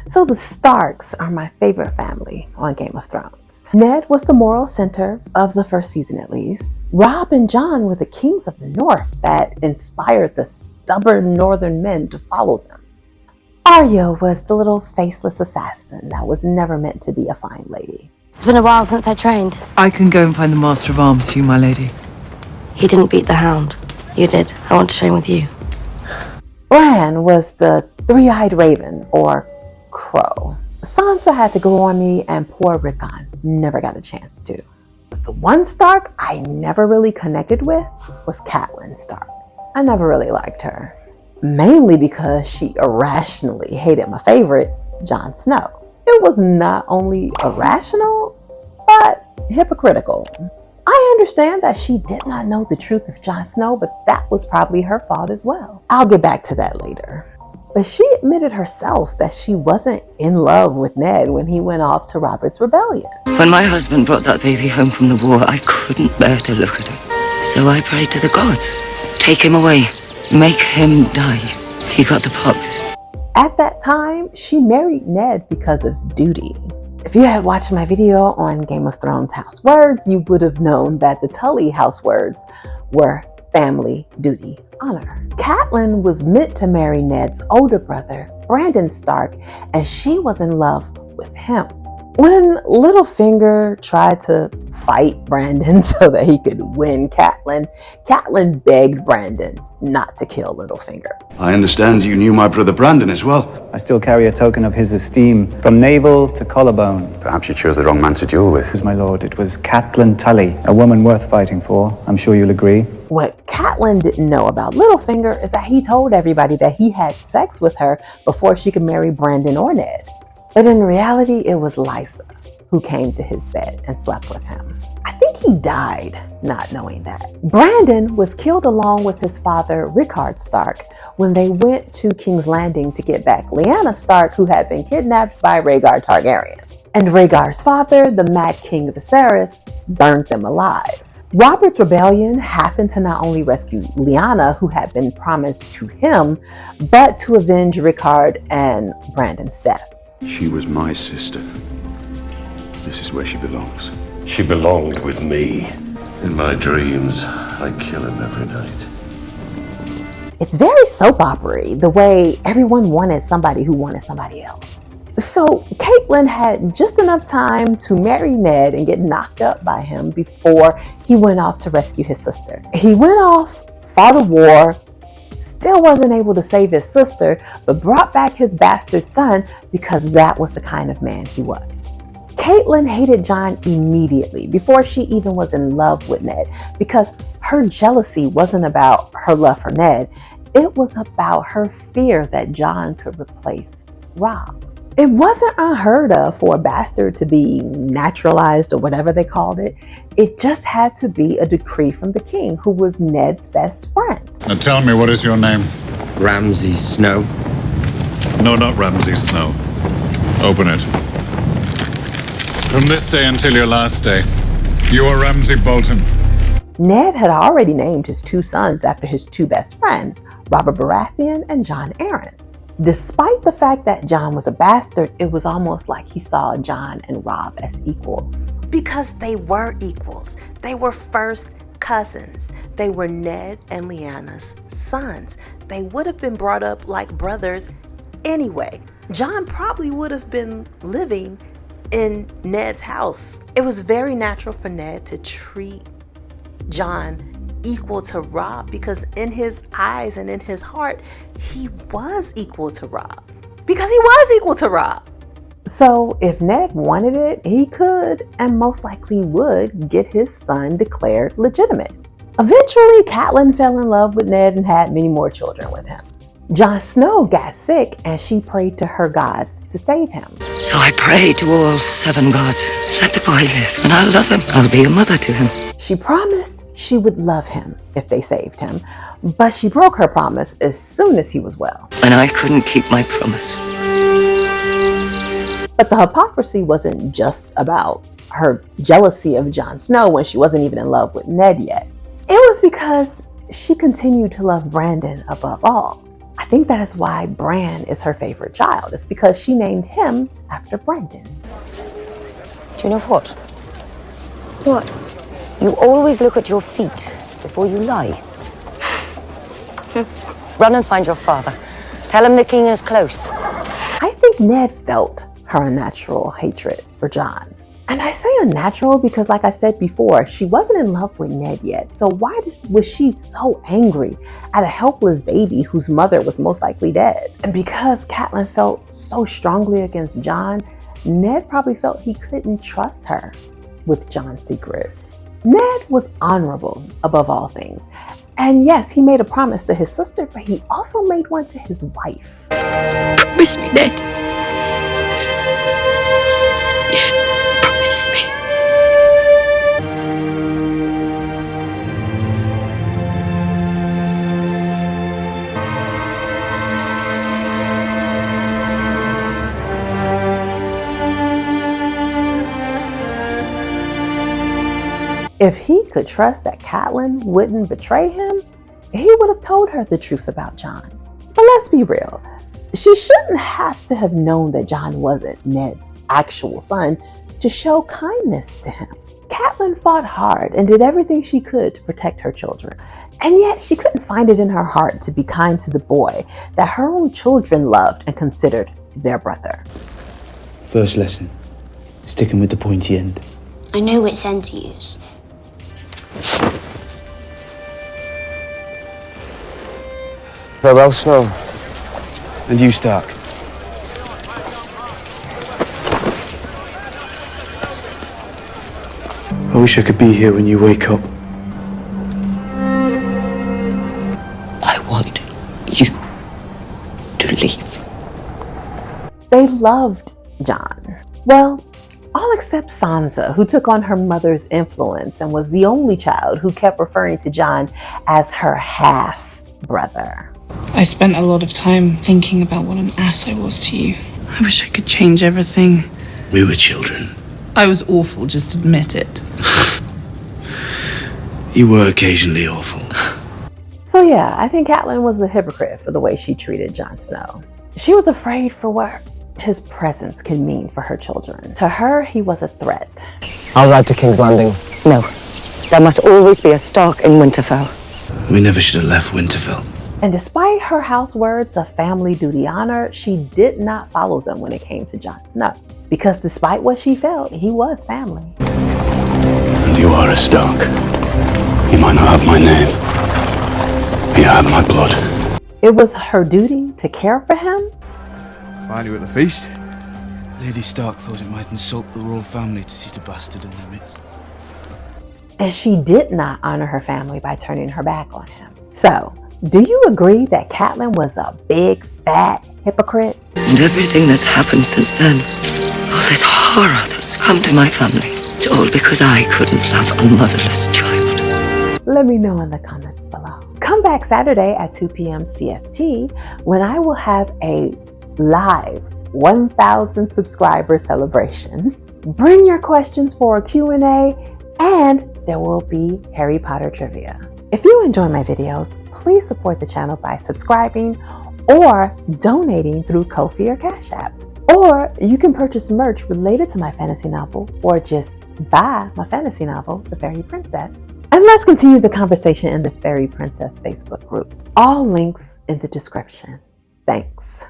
So the Starks are my favorite family on Game of Thrones. Ned was the moral center of the first season at least. Robb and Jon were the kings of the North that inspired the stubborn northern men to follow them. Arya was the little faceless assassin that was never meant to be a fine lady. It's been a while since I trained. I can go and find the Master of Arms for you, my lady. He didn't beat the Hound. You did. I want to train with you. Bran was the three-eyed raven, or crow. Sansa had to go on me, and poor Rickon never got a chance to. But the one Stark I never really connected with was Catelyn Stark. I never really liked her, mainly because she irrationally hated my favorite, Jon Snow. It was not only irrational, but hypocritical. I understand that she did not know the truth of Jon Snow, but that was probably her fault as well. I'll get back to that later. But she admitted herself that she wasn't in love with Ned when he went off to Robert's rebellion. When my husband brought that baby home from the war, I couldn't bear to look at him. So I prayed to the gods. Take him away. Make him die. He got the pox. At that time, she married Ned because of duty. If you had watched my video on Game of Thrones house words, you would have known that the Tully house words were family, duty, honor. Catelyn was meant to marry Ned's older brother, Brandon Stark, and she was in love with him. When Littlefinger tried to fight Brandon so that he could win Catelyn begged Brandon not to kill Littlefinger. I understand you knew my brother Brandon as well. I still carry a token of his esteem, from navel to collarbone. Perhaps you chose the wrong man to duel with. Who's my lord? It was Catelyn Tully, a woman worth fighting for. I'm sure you'll agree. What Catelyn didn't know about Littlefinger is that he told everybody that he had sex with her before she could marry Brandon or Ned. But in reality, it was Lysa who came to his bed and slept with him. I think he died not knowing that. Brandon was killed along with his father, Rickard Stark, when they went to King's Landing to get back Lyanna Stark, who had been kidnapped by Rhaegar Targaryen. And Rhaegar's father, the Mad King of Viserys, burned them alive. Robert's rebellion happened to not only rescue Lyanna, who had been promised to him, but to avenge Rickard and Brandon's death. She was my sister. This is where she belongs. She belonged with me. In my dreams, I kill him every night. It's very soap opera-y, the way everyone wanted somebody who wanted somebody else. So Catelyn had just enough time to marry Ned and get knocked up by him before he went off to rescue his sister. He went off, fought a war, still wasn't able to save his sister, but brought back his bastard son because that was the kind of man he was. Catelyn hated Jon immediately before she even was in love with Ned because her jealousy wasn't about her love for Ned. It was about her fear that Jon could replace Robb. It wasn't unheard of for a bastard to be naturalized or whatever they called it. It just had to be a decree from the king, who was Ned's best friend. Now tell me, what is your name? Ramsay Snow? No, not Ramsay Snow. Open it. From this day until your last day, you are Ramsay Bolton. Ned had already named his two sons after his two best friends, Robert Baratheon and Jon Arryn. Despite the fact that Jon was a bastard, it was almost like he saw Jon and Robb as equals. Because they were equals. They were first cousins. They were Ned and Lyanna's sons. They would have been brought up like brothers anyway. Jon probably would have been living in Ned's house. It was very natural for Ned to treat Jon equal to Robb because in his eyes and in his heart, he was equal to Robb. Because he was equal to Robb. So if Ned wanted it, he could and most likely would get his son declared legitimate. Eventually, Catelyn fell in love with Ned and had many more children with him. Jon Snow got sick and she prayed to her gods to save him. So I prayed to all 7 gods. Let the boy live, and I'll love him. I'll be a mother to him. She promised she would love him if they saved him, but she broke her promise as soon as he was well. And I couldn't keep my promise. But the hypocrisy wasn't just about her jealousy of Jon Snow when she wasn't even in love with Ned yet. It was because she continued to love Brandon above all. I think that is why Bran is her favorite child. It's because she named him after Brandon. Do you know what? What? You always look at your feet before you lie. Run and find your father. Tell him the king is close. I think Ned felt her unnatural hatred for Jon. And I say unnatural because, like I said before, she wasn't in love with Ned yet. So why was she so angry at a helpless baby whose mother was most likely dead? And because Catelyn felt so strongly against Jon, Ned probably felt he couldn't trust her with Jon's secret. Ned was honorable above all things. And yes, he made a promise to his sister, but he also made one to his wife. Promise me, Ned. Promise me. If he could trust that Catelyn wouldn't betray him, he would have told her the truth about Jon. But let's be real. She shouldn't have to have known that Jon wasn't Ned's actual son to show kindness to him. Catelyn fought hard and did everything she could to protect her children. And yet she couldn't find it in her heart to be kind to the boy that her own children loved and considered their brother. First lesson, sticking with the pointy end. I know which end to use. Farewell, Snow. And you, Stark. I wish I could be here when you wake up. I want you to leave. They loved Jon. Well, all except Sansa, who took on her mother's influence and was the only child who kept referring to Jon as her half-brother. I spent a lot of time thinking about what an ass I was to you. I wish I could change everything. We were children. I was awful, just admit it. You were occasionally awful. So yeah, I think Catelyn was a hypocrite for the way she treated Jon Snow. She was afraid for what his presence can mean for her children. To her, he was a threat. I'll ride to King's Landing. No. There must always be a Stark in Winterfell. We never should have left Winterfell. And despite her house words of family duty honor, she did not follow them when it came to Jon Snow. Because despite what she felt, he was family. And you are a Stark. You might not have my name, but you have my blood. It was her duty to care for him. Find you at the feast. Lady Stark thought it might insult the royal family to see the bastard in their midst. And she did not honor her family by turning her back on him. So, do you agree that Catelyn was a big, fat hypocrite? And everything that's happened since then, all this horror that's come to my family, it's all because I couldn't love a motherless child. Let me know in the comments below. Come back Saturday at 2 p.m. CST when I will have a live 1,000 subscriber celebration. Bring your questions for a Q&A, and there will be Harry Potter trivia. If you enjoy my videos, please support the channel by subscribing or donating through Ko-fi or Cash App. Or you can purchase merch related to my fantasy novel, or just buy my fantasy novel, The Fairy Princess. And let's continue the conversation in the Fairy Princess Facebook group. All links in the description. Thanks.